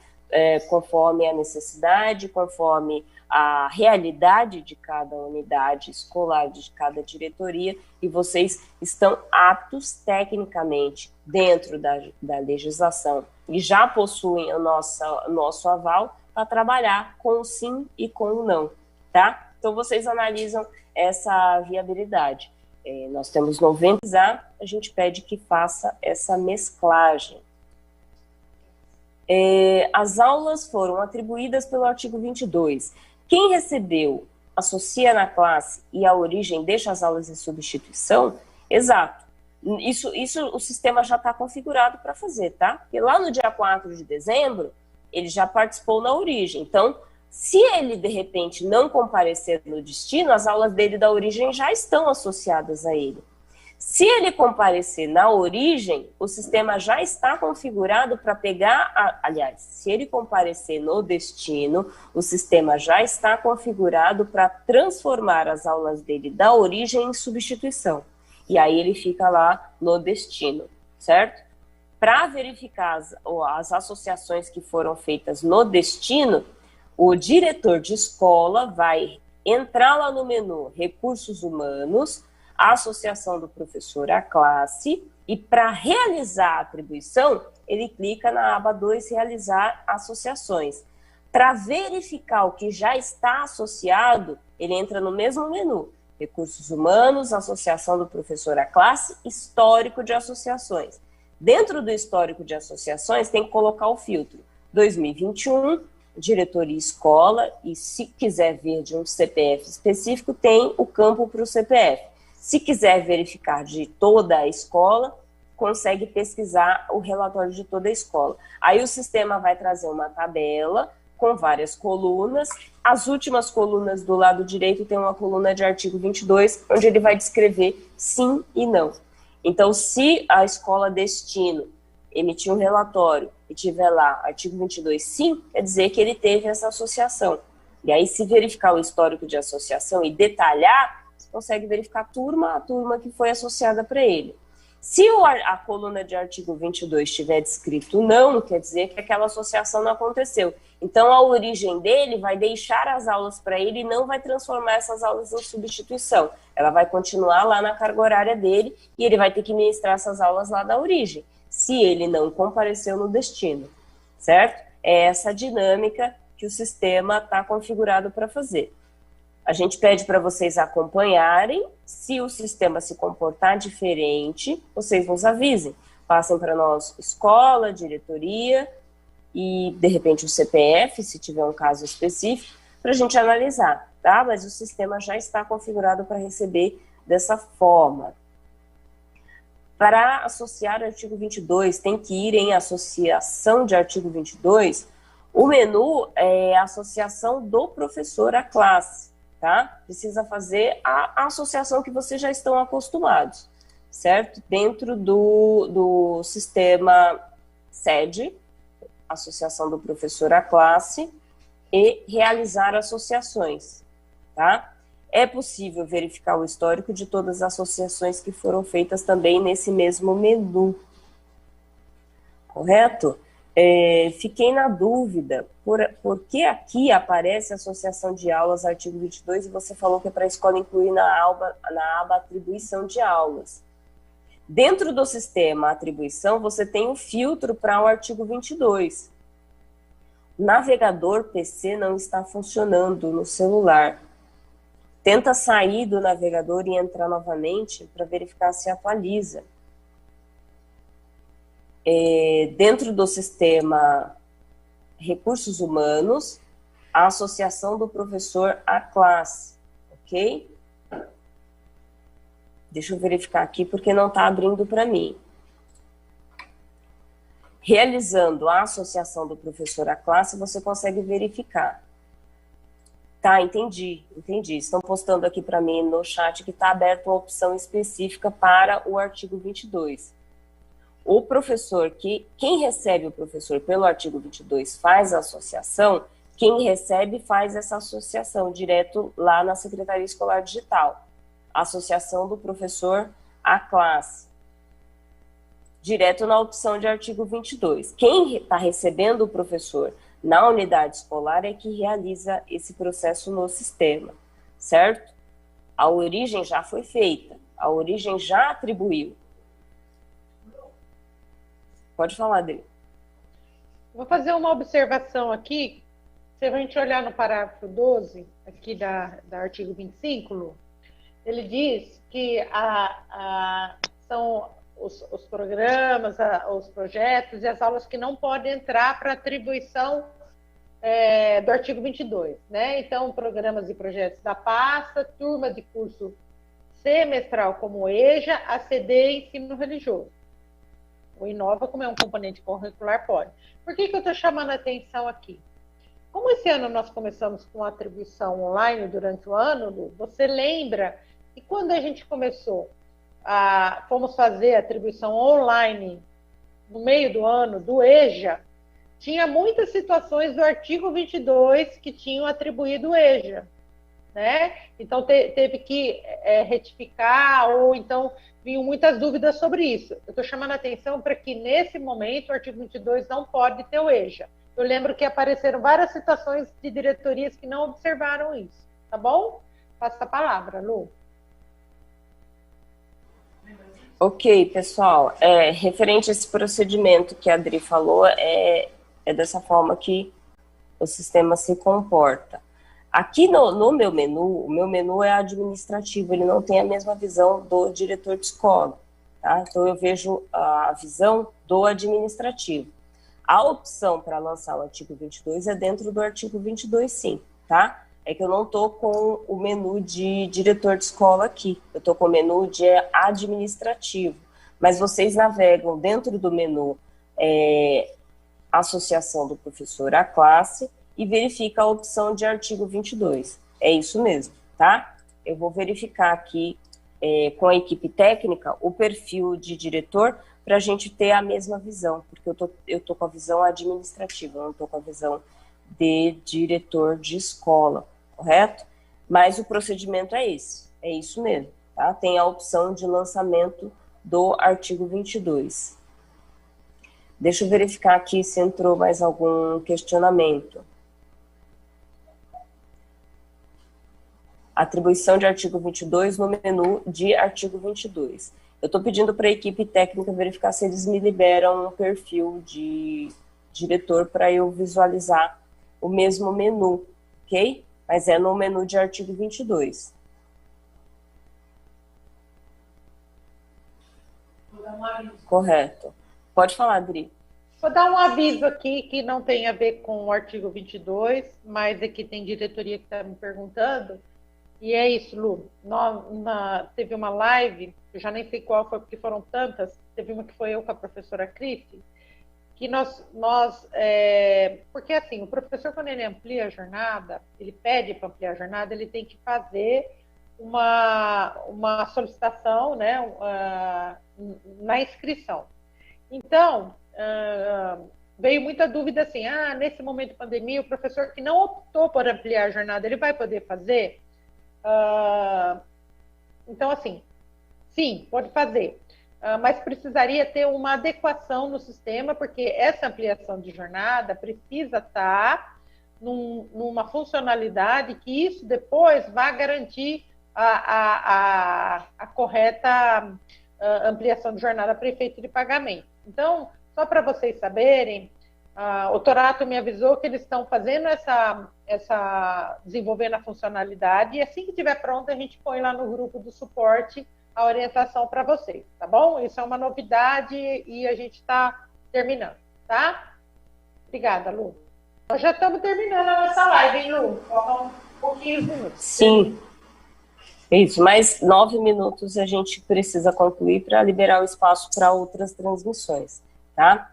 conforme a necessidade, conforme a realidade de cada unidade escolar, de cada diretoria, e vocês estão aptos tecnicamente dentro da legislação e já possuem o nosso aval para trabalhar com o sim e com o não, tá? Então, vocês analisam essa viabilidade. Nós temos 90 a gente pede que faça essa mesclagem. As aulas foram atribuídas pelo artigo 22. Quem recebeu, associa na classe e a origem deixa as aulas em substituição? Exato. Isso o sistema já está configurado para fazer, tá? Porque lá no dia 4 de dezembro, ele já participou na origem. Então, se ele, de repente, não comparecer no destino, as aulas dele da origem já estão associadas a ele. Se ele comparecer na origem, o sistema já está configurado para pegar... Aliás, se ele comparecer no destino, o sistema já está configurado para transformar as aulas dele da origem em substituição. E aí ele fica lá no destino, certo? Para verificar as associações que foram feitas no destino, o diretor de escola vai entrar lá no menu Recursos Humanos, a associação do professor à classe, e para realizar a atribuição, ele clica na aba 2, Realizar Associações. Para verificar o que já está associado, ele entra no mesmo menu, Recursos Humanos, Associação do professor à classe, Histórico de Associações. Dentro do histórico de associações, tem que colocar o filtro 2021, diretoria escola, e se quiser ver de um CPF específico, tem o campo para o CPF. Se quiser verificar de toda a escola, consegue pesquisar o relatório de toda a escola. Aí o sistema vai trazer uma tabela com várias colunas. As últimas colunas do lado direito tem uma coluna de artigo 22, onde ele vai descrever sim e não. Então, se a escola destino emitir um relatório e tiver lá artigo 22 sim, quer dizer que ele teve essa associação. E aí, se verificar o histórico de associação e detalhar, você consegue verificar a turma que foi associada para ele. Se a coluna de artigo 22 estiver descrito não, quer dizer que aquela associação não aconteceu. Então, a origem dele vai deixar as aulas para ele e não vai transformar essas aulas em substituição. Ela vai continuar lá na carga horária dele e ele vai ter que ministrar essas aulas lá da origem, se ele não compareceu no destino, certo? É essa dinâmica que o sistema está configurado para fazer. A gente pede para vocês acompanharem. Se o sistema se comportar diferente, vocês nos avisem. Passem para nós escola, diretoria e, de repente, o CPF, se tiver um caso específico, para a gente analisar, tá? Mas o sistema já está configurado para receber dessa forma. Para associar o artigo 22, tem que ir em associação de artigo 22. O menu é a associação do professor à classe, tá? Precisa fazer a associação que vocês já estão acostumados, certo? Dentro do sistema sede, associação do professor à classe, e realizar associações, tá? É possível verificar o histórico de todas as associações que foram feitas também nesse mesmo menu, correto? Fiquei na dúvida, por que aqui aparece associação de aulas, artigo 22, e você falou que é para a escola incluir na aba atribuição de aulas. Dentro do sistema atribuição, você tem um filtro para o artigo 22. O navegador PC não está funcionando no celular. Tenta sair do navegador e entrar novamente para verificar se atualiza. Dentro do sistema recursos humanos, a associação do professor à classe, ok? Deixa eu verificar aqui porque não está abrindo para mim. Realizando a associação do professor à classe, você consegue verificar. Tá, entendi. Estão postando aqui para mim no chat que está aberta uma opção específica para o artigo 22. O professor, quem recebe o professor pelo artigo 22 faz a associação, quem recebe faz essa associação direto lá na Secretaria Escolar Digital. Associação do professor à classe. Direto na opção de artigo 22. Quem está recebendo o professor na unidade escolar é que realiza esse processo no sistema, certo? A origem já foi feita, a origem já atribuiu. Pode falar, Adri. Vou fazer uma observação aqui. Se a gente olhar no parágrafo 12, aqui da artigo 25, Lu, ele diz que são os programas, os projetos e as aulas que não podem entrar para atribuição do artigo 22, né? Então, programas e projetos da pasta, turma de curso semestral como EJA, ACD e ensino religioso. O Inova, como é um componente curricular, pode. Por que eu estou chamando a atenção aqui? Como esse ano nós começamos com a atribuição online durante o ano, Lu, você lembra que quando a gente começou, fomos fazer a atribuição online no meio do ano, do EJA, tinha muitas situações do artigo 22 que tinham atribuído o EJA, né? Então, teve que retificar, ou então vinham muitas dúvidas sobre isso. Eu estou chamando a atenção para que, nesse momento, o artigo 22 não pode ter o EJA. Eu lembro que apareceram várias situações de diretorias que não observaram isso, tá bom? Passa a palavra, Lu. Ok, pessoal, referente a esse procedimento que a Adri falou, é dessa forma que o sistema se comporta. Aqui no meu menu, o meu menu é administrativo, ele não tem a mesma visão do diretor de escola, tá? Então eu vejo a visão do administrativo. A opção para lançar o artigo 22 é dentro do artigo 22, sim, tá? É que eu não estou com o menu de diretor de escola aqui, eu estou com o menu de administrativo, mas vocês navegam dentro do menu associação do professor à classe e verifica a opção de artigo 22. É isso mesmo, tá? Eu vou verificar aqui com a equipe técnica o perfil de diretor para a gente ter a mesma visão, porque eu tô com a visão administrativa, eu não estou com a visão de diretor de escola, correto? Mas o procedimento é esse, é isso mesmo, tá? Tem a opção de lançamento do artigo 22. Deixa eu verificar aqui se entrou mais algum questionamento. Atribuição de artigo 22 no menu de artigo 22. Eu estou pedindo para a equipe técnica verificar se eles me liberam um perfil de diretor para eu visualizar o mesmo menu, ok? mas é no menu de artigo 22. Vou dar um aviso. Correto. Pode falar, Adri. Vou dar um aviso aqui que não tem a ver com o artigo 22, mas aqui tem diretoria que está me perguntando. E é isso, Lu. Teve uma live, eu já nem sei qual foi, porque foram tantas. Teve uma que foi eu com a professora Cris, que porque assim, o professor, quando ele amplia a jornada, ele pede para ampliar a jornada, ele tem que fazer uma solicitação, né, na inscrição. Então, veio muita dúvida assim, nesse momento de pandemia, o professor que não optou por ampliar a jornada, ele vai poder fazer? Então, assim, sim, pode fazer, mas precisaria ter uma adequação no sistema, porque essa ampliação de jornada precisa estar numa funcionalidade que isso depois vai garantir a correta ampliação de jornada para efeito de pagamento. Então, só para vocês saberem, o Torato me avisou que eles estão fazendo desenvolvendo a funcionalidade, e assim que estiver pronto, a gente põe lá no grupo do suporte a orientação para vocês, tá bom? Isso é uma novidade e a gente está terminando, tá? Obrigada, Lu. Nós já estamos terminando a nossa live, hein, Lu? Faltam pouquinhos minutos. Sim. Isso, mais 9 minutos a gente precisa concluir para liberar o espaço para outras transmissões, tá?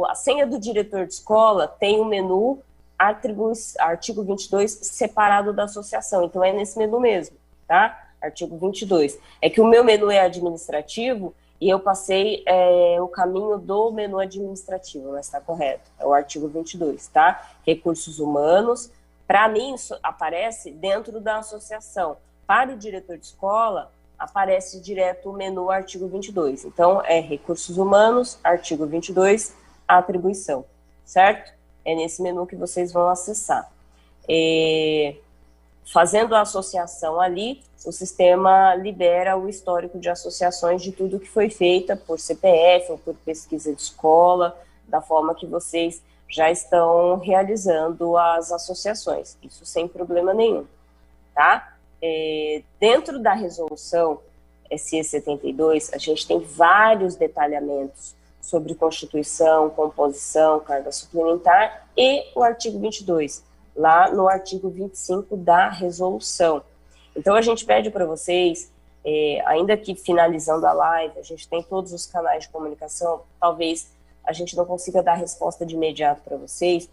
A senha do diretor de escola tem o menu artigo 22 separado da associação, então é nesse menu mesmo, tá? Artigo 22. É que o meu menu é administrativo e eu passei o caminho do menu administrativo, mas está correto, é o artigo 22, tá? Recursos humanos. Para mim, isso aparece dentro da associação. Para o diretor de escola, aparece direto o menu artigo 22. Então, é recursos humanos, artigo 22, atribuição, certo? É nesse menu que vocês vão acessar. Fazendo a associação ali, o sistema libera o histórico de associações de tudo que foi feita por CPF ou por pesquisa de escola, da forma que vocês já estão realizando as associações, isso sem problema nenhum, tá? Dentro da resolução SE 72, a gente tem vários detalhamentos sobre constituição, composição, carga suplementar e o artigo 22, lá no artigo 25 da resolução. Então, a gente pede para vocês, ainda que finalizando a live, a gente tem todos os canais de comunicação, talvez a gente não consiga dar resposta de imediato para vocês,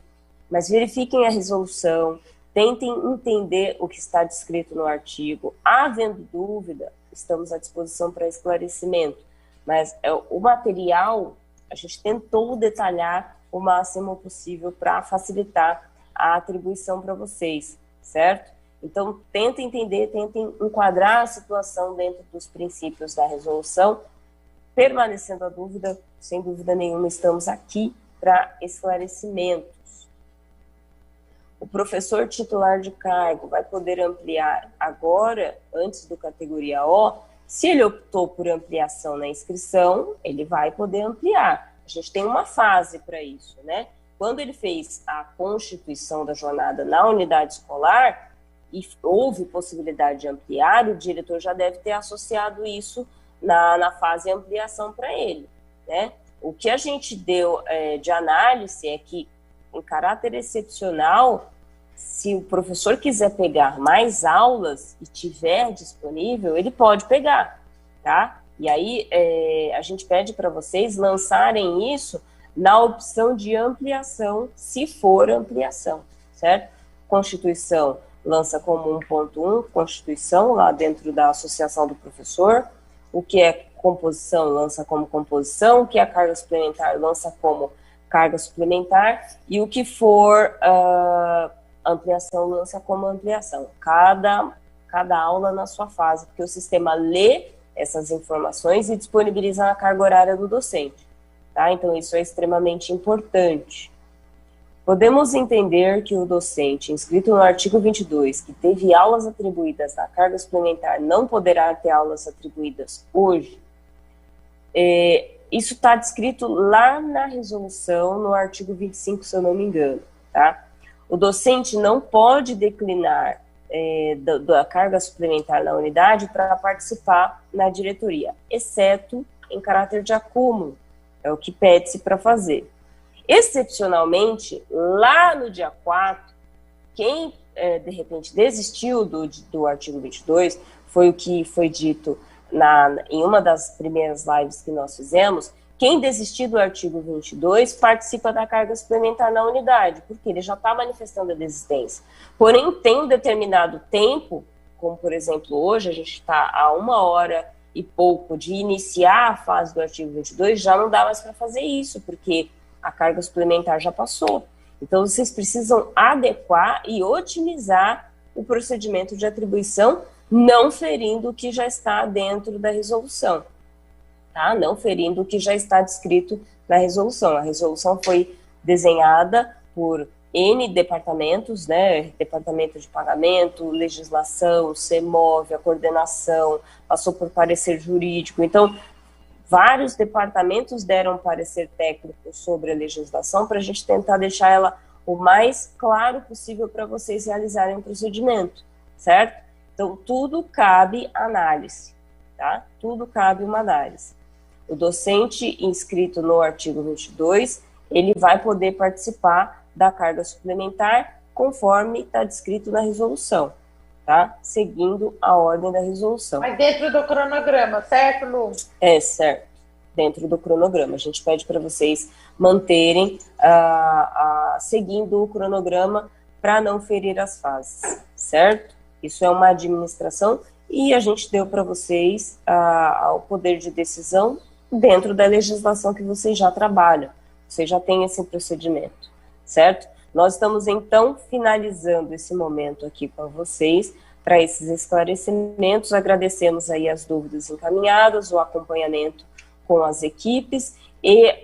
mas verifiquem a resolução, tentem entender o que está descrito no artigo. Havendo dúvida, estamos à disposição para esclarecimento, mas o material, a gente tentou detalhar o máximo possível para facilitar a atribuição para vocês, certo? Então, tentem entender, tentem enquadrar a situação dentro dos princípios da resolução. Permanecendo a dúvida, sem dúvida nenhuma, estamos aqui para esclarecimentos. O professor titular de cargo vai poder ampliar agora, antes do categoria O. Se ele optou por ampliação na inscrição, ele vai poder ampliar. A gente tem uma fase para isso, né? Quando ele fez a constituição da jornada na unidade escolar e houve possibilidade de ampliar, o diretor já deve ter associado isso na fase de ampliação para ele, né? O que a gente deu de análise é que, em caráter excepcional, se o professor quiser pegar mais aulas e tiver disponível, ele pode pegar, tá? E aí a gente pede para vocês lançarem isso na opção de ampliação, se for ampliação, certo? Constituição lança como 1.1, Constituição, lá dentro da associação do professor. O que é composição lança como composição, o que é carga suplementar lança como carga suplementar, e o que for ampliação lança como ampliação. Cada aula na sua fase, porque o sistema lê essas informações e disponibiliza na carga horária do docente, tá? Então, isso é extremamente importante. Podemos entender que o docente inscrito no artigo 22, que teve aulas atribuídas na carga suplementar, não poderá ter aulas atribuídas hoje. Isso está descrito lá na resolução, no artigo 25, se eu não me engano, tá? o docente não pode declinar da carga suplementar na unidade para participar na diretoria, exceto em caráter de acúmulo, é o que pede-se para fazer. Excepcionalmente, lá no dia 4, quem de repente desistiu do artigo 22, foi o que foi dito em uma das primeiras lives que nós fizemos, quem desistir do artigo 22 participa da carga suplementar na unidade, porque ele já está manifestando a desistência. Porém, tem um determinado tempo, como por exemplo hoje, a gente está a 1h e pouco de iniciar a fase do artigo 22, já não dá mais para fazer isso, porque a carga suplementar já passou. Então, vocês precisam adequar e otimizar o procedimento de atribuição, não ferindo o que já está dentro da resolução. Tá? Não ferindo o que já está descrito na resolução. A resolução foi desenhada por N departamentos, né? Departamento de pagamento, legislação, CEMOV, a coordenação, passou por parecer jurídico. Então, vários departamentos deram parecer técnico sobre a legislação para a gente tentar deixar ela o mais claro possível para vocês realizarem o procedimento, certo? Então, tudo cabe análise, tá? Tudo cabe uma análise. O docente inscrito no artigo 22, ele vai poder participar da carga suplementar conforme está descrito na resolução, tá? Seguindo a ordem da resolução. Mas dentro do cronograma, certo, Lu? É, certo. Dentro do cronograma. A gente pede para vocês manterem, seguindo o cronograma para não ferir as fases, certo? Isso é uma administração e a gente deu para vocês o poder de decisão dentro da legislação que vocês já trabalham. Vocês já têm esse procedimento, certo? Nós estamos, então, finalizando esse momento aqui com vocês para esses esclarecimentos. Agradecemos aí as dúvidas encaminhadas, o acompanhamento com as equipes e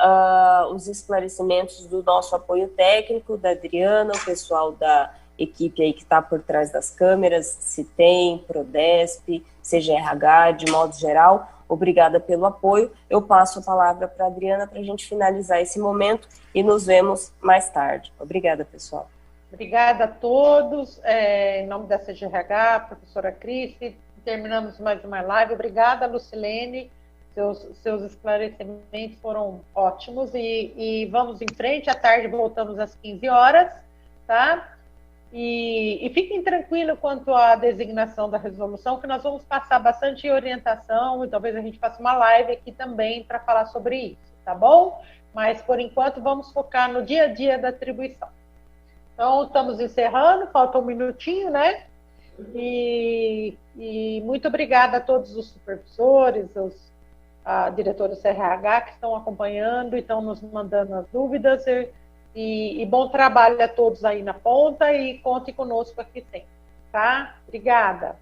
os esclarecimentos do nosso apoio técnico, da Adriana, o pessoal da equipe aí que está por trás das câmeras, CITEM, Prodesp, CGRH, de modo geral. Obrigada pelo apoio. Eu passo a palavra para a Adriana para a gente finalizar esse momento e nos vemos mais tarde. Obrigada, pessoal. Obrigada a todos. Em nome da CGRH, professora Cris, terminamos mais uma live. Obrigada, Lucilene. Seus esclarecimentos foram ótimos. E vamos em frente. À tarde voltamos às 15 horas, tá? E fiquem tranquilos quanto à designação da resolução, que nós vamos passar bastante orientação e talvez a gente faça uma live aqui também para falar sobre isso, tá bom? Mas, por enquanto, vamos focar no dia a dia da atribuição. Então, estamos encerrando, falta um minutinho, né? E muito obrigada a todos os supervisores, a diretora do CRH que estão acompanhando e estão nos mandando as dúvidas. E bom trabalho a todos aí na ponta e conte conosco aqui sempre, tá? Obrigada.